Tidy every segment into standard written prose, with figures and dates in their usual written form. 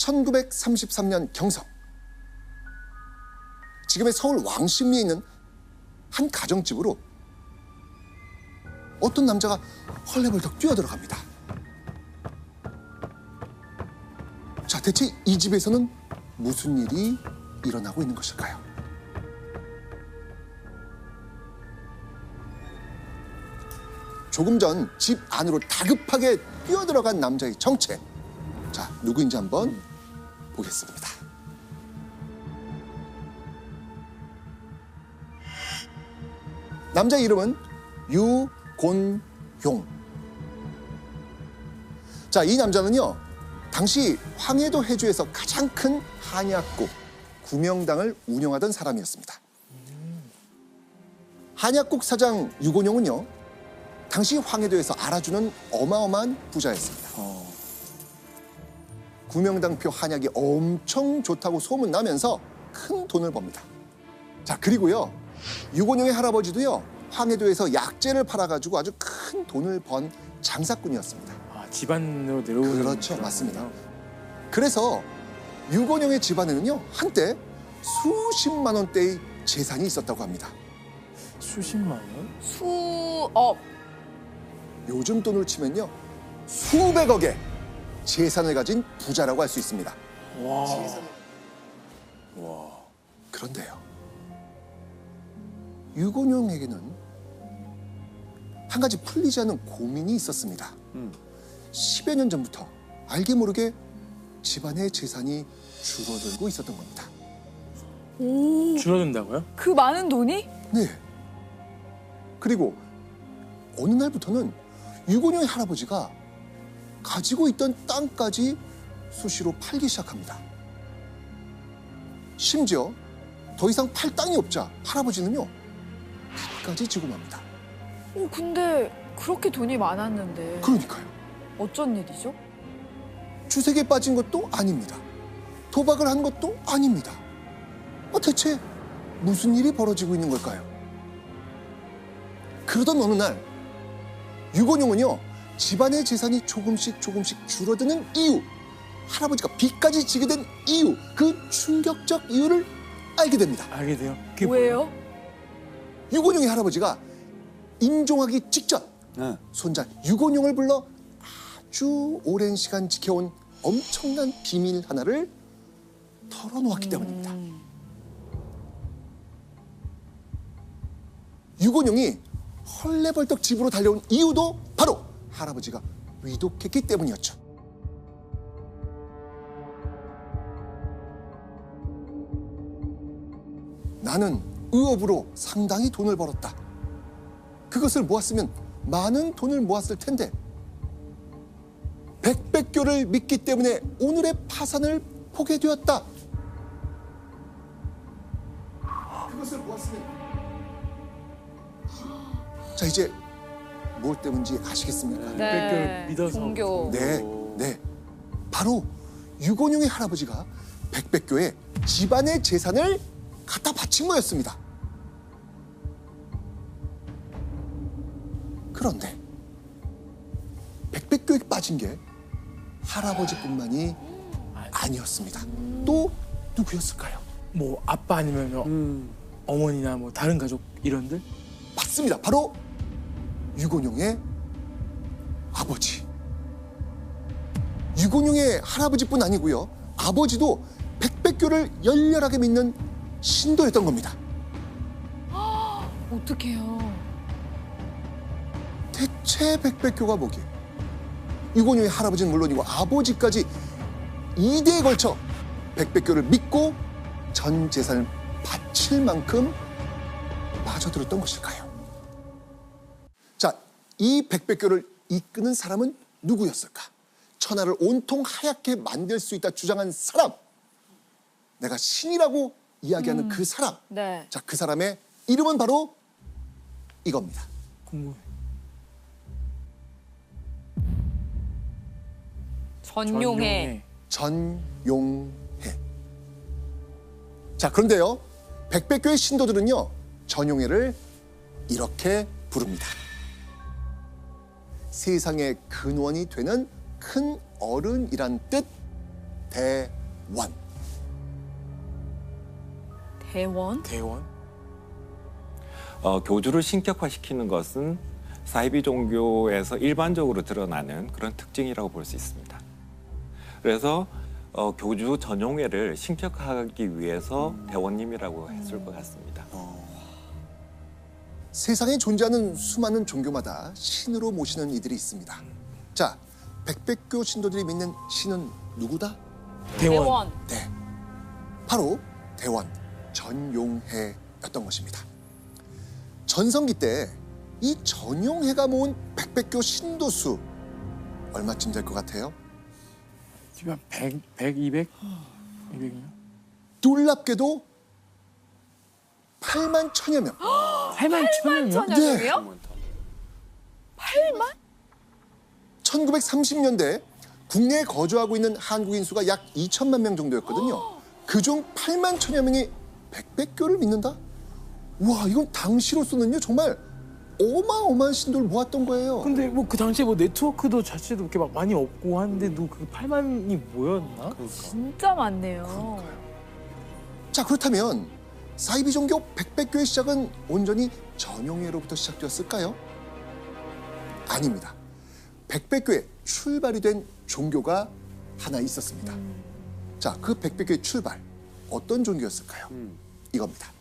1933년 경성. 지금의 서울 왕십리에 있는 한 가정집으로 어떤 남자가 헐레벌떡 뛰어들어갑니다. 자, 대체 이 집에서는 무슨 일이 일어나고 있는 것일까요? 조금 전 집 안으로 다급하게 뛰어들어간 남자의 정체. 자, 누구인지 한번 보겠습니다. 남자의 이름은 유곤용. 자, 이 남자는요, 당시 황해도 해주에서 가장 큰 한약국 구명당을 운영하던 사람이었습니다. 한약국 사장 유곤용은요, 당시 황해도에서 알아주는 어마어마한 부자였습니다. 구명당표 한약이 엄청 좋다고 소문나면서 큰 돈을 법니다. 자, 그리고요, 유곤용의 할아버지도요, 황해도에서 약재를 팔아가지고 아주 큰 돈을 번 장사꾼이었습니다. 아, 집안으로 내려오는. 그렇죠, 맞습니다. 그래서 유곤용의 집안에는요, 한때 수십만 원대의 재산이 있었다고 합니다. 수십만 원? 수억. 요즘 돈으로 치면요, 수백억의 재산을 가진 부자라고 할 수 있습니다. 와. 그런데요, 유곤용에게는 한 가지 풀리지 않는 고민이 있었습니다. 10여 년 전부터 알게 모르게 집안의 재산이 줄어들고 있었던 겁니다. 오. 줄어든다고요? 그 많은 돈이? 네. 그리고 어느 날부터는 유곤용의 할아버지가 가지고 있던 땅까지 수시로 팔기 시작합니다. 심지어 더 이상 팔 땅이 없자 할아버지는요, 빚까지 지고 맙니다. 근데 그렇게 돈이 많았는데 그러니까요. 어쩐 일이죠? 주색에 빠진 것도 아닙니다. 도박을 한 것도 아닙니다. 대체 무슨 일이 벌어지고 있는 걸까요? 그러던 어느 날 유곤용은요, 집안의 재산이 조금씩 줄어드는 이유, 할아버지가 빚까지 지게 된 이유, 그 충격적 이유를 알게 됩니다. 알게 돼요? 그게 뭐예요? 유곤용의 할아버지가 임종하기 직전 손자 유곤용을 불러 아주 오랜 시간 지켜온 엄청난 비밀 하나를 털어놓았기 때문입니다. 유곤용이 헐레벌떡 집으로 달려온 이유도 바로 할아버지가 위독했기 때문이었죠. 나는 의업으로 상당히 돈을 벌었다. 그것을 모았으면 많은 돈을 모았을 텐데 백백교를 믿기 때문에 오늘의 파산을 보게 되었다. 그것을 모았으면 자, 이제 뭘 때문인지 아시겠습니까? 백백교를 믿어서. 종교. 네. 바로 유곤용의 할아버지가 백백교에 집안의 재산을 갖다 바친 거였습니다. 그런데 백백교에 빠진 게 할아버지뿐만이 아니었습니다. 또 누구였을까요? 뭐 아빠 아니면 어머니나 뭐 다른 가족 이런들? 맞습니다. 바로 유곤용의 아버지. 유곤용의 할아버지뿐 아니고요, 아버지도 백백교를 열렬하게 믿는 신도였던 겁니다. 어떡해요? 대체 백백교가 뭐기에? 유곤용의 할아버지는 물론이고 아버지까지 2대에 걸쳐 백백교를 믿고 전 재산을 바칠 만큼 빠져들었던 것일까요? 자, 이 백백교를 이끄는 사람은 누구였을까? 천하를 온통 하얗게 만들 수 있다 주장한 사람, 내가 신이라고 이야기하는 그 사람. 네. 자, 그 사람의 이름은 바로 이겁니다. 궁금해. 전용해. 전용해. 자, 그런데요, 백백교의 신도들은요, 전용해를 이렇게 부릅니다. 세상의 근원이 되는 큰 어른이란 뜻, 대어른. 대원? 대원? 교주를 신격화시키는 것은 사이비 종교에서 일반적으로 드러나는 그런 특징이라고 볼 수 있습니다. 그래서 교주 전용회를 신격화하기 위해서 대원님이라고 했을 것 같습니다. 세상에 존재하는 수많은 종교마다 신으로 모시는 이들이 있습니다. 자, 백백교 신도들이 믿는 신은 누구다? 대원. 네, 바로 대원 전용해였던 것입니다. 전성기 때 이 전용해가 모은 백백교 신도 수 얼마쯤 될 것 같아요? 지금 한 100, 100, 200? 200이요? 놀랍게도 8만 천여 명. 8만 천명이요? 천여명이요? 8만? 1930년대 국내에 거주하고 있는 한국인 수가 약 2천만 명 정도였거든요. 그중 8만 천여 명이 백백교를 믿는다? 와, 이건 당시로서는요 정말 어마어마한 신도를 모았던 거예요. 근데 뭐 그 당시에 뭐 네트워크도 자체도 그렇게 막 많이 없고 한데도 그 8만이 뭐였나? 진짜 많네요. 자, 그렇다면 사이비 종교 백백교의 시작은 온전히 전용회로부터 시작되었을까요? 아닙니다. 백백교의 출발이 된 종교가 하나 있었습니다. 자, 그 백백교의 출발 어떤 종교였을까요? 이겁니다.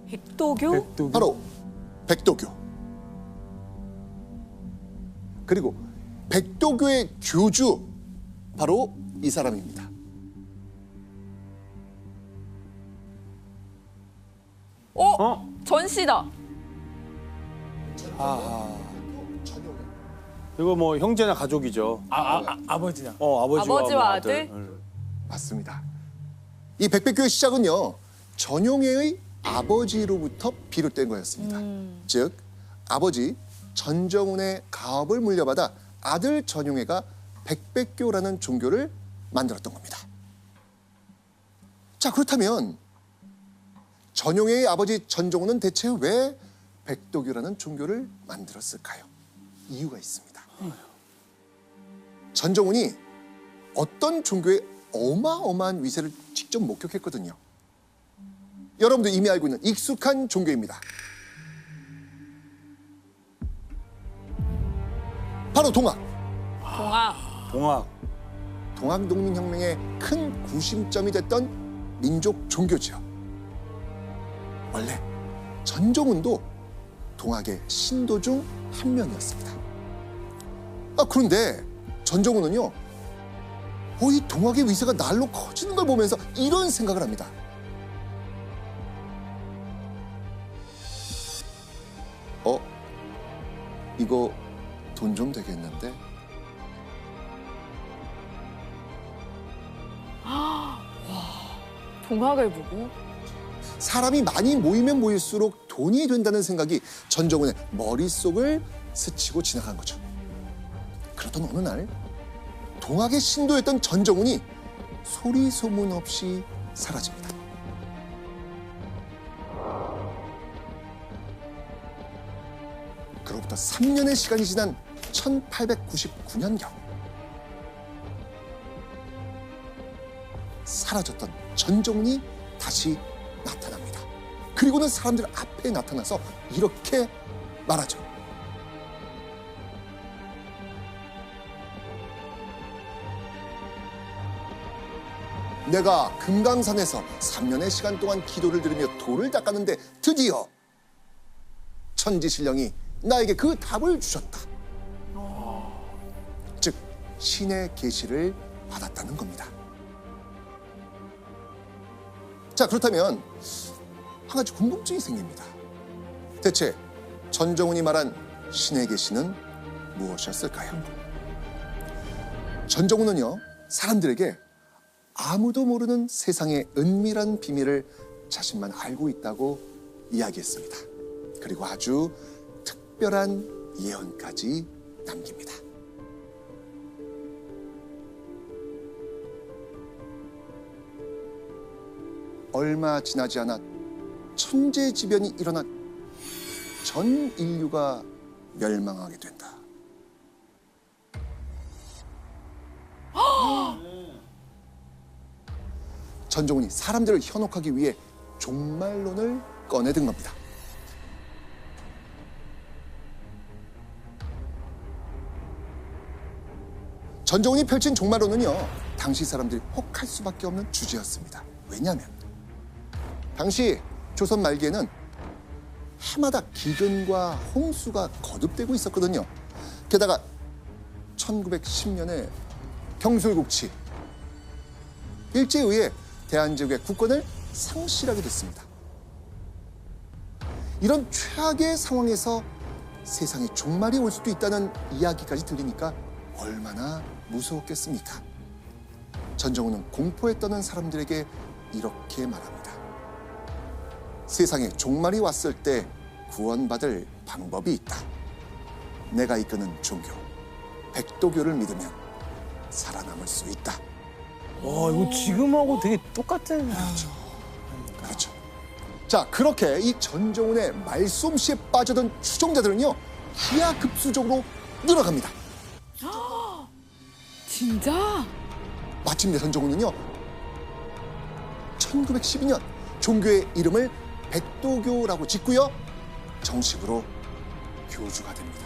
백도교? 백도교? 바로 백도교. 그리고 백도교의 교주 바로 이 사람입니다. 전씨다. 이거 뭐 형제나 가족이죠. 아버지나. 아버지와 아들? 맞습니다. 이 백백교의 시작은요 전용해의 아버지로부터 비롯된 거였습니다. 즉 아버지 전정훈의 가업을 물려받아 아들 전용해가 백백교라는 종교를 만들었던 겁니다. 자, 그렇다면 전용해의 아버지 전정훈은 대체 왜 백도교라는 종교를 만들었을까요? 이유가 있습니다. 전정훈이 어떤 종교의 어마어마한 위세를 직접 목격했거든요. 여러분도 이미 알고 있는 익숙한 종교입니다. 바로 동학. 동학. 동학. 동학농민혁명의 큰 구심점이 됐던 민족 종교지요. 원래 전정훈도 동학의 신도 중 한 명이었습니다. 그런데 전정훈은요, 이 동학의 위세가 날로 커지는 걸 보면서 이런 생각을 합니다. 이거 돈 좀 되겠는데? 동학을 보고? 사람이 많이 모이면 모일수록 돈이 된다는 생각이 전정훈의 머릿속을 스치고 지나간 거죠. 그러던 어느 날 동학의 신도였던 전정훈이 소리 소문 없이 사라집니다. 그로부터 3년의 시간이 지난 1899년경 사라졌던 전정훈이 다시 나타납니다. 그리고는 사람들 앞에 나타나서 이렇게 말하죠. 내가 금강산에서 3년의 시간 동안 기도를 드리며 돌을 닦았는데 드디어 천지신령이 나에게 그 답을 주셨다. 즉 신의 계시를 받았다는 겁니다. 자, 그렇다면 한 가지 궁금증이 생깁니다. 대체 전정훈이 말한 신의 계시는 무엇이었을까요? 전정훈은요, 사람들에게 아무도 모르는 세상의 은밀한 비밀을 자신만 알고 있다고 이야기했습니다. 그리고 아주 특별한 예언까지 남깁니다. 얼마 지나지 않아 천재지변이 일어나 전 인류가 멸망하게 된다. 전종훈이 사람들을 현혹하기 위해 종말론을 꺼내든 겁니다. 전종훈이 펼친 종말론은요, 당시 사람들이 혹할 수밖에 없는 주제였습니다. 왜냐하면 당시 조선 말기에는 해마다 기근과 홍수가 거듭되고 있었거든요. 게다가 1910년에 경술국치 일제에 의해 대한제국의 국권을 상실하게 됐습니다. 이런 최악의 상황에서 세상에 종말이 올 수도 있다는 이야기까지 들리니까 얼마나 무서웠겠습니까? 전종훈은 공포에 떠는 사람들에게 이렇게 말합니다. 세상에 종말이 왔을 때 구원받을 방법이 있다. 내가 이끄는 종교, 백도교를 믿으면 살아남을 수 있다. 와, 이거 지금하고 되게 똑같은. 그렇죠. 자, 그렇게 이 전종훈의 말솜씨에 빠져든 추종자들은요, 기하급수적으로 늘어갑니다. 진짜? 마침내 전종훈은요, 1912년 종교의 이름을 백도교라고 짓고요, 정식으로 교주가 됩니다.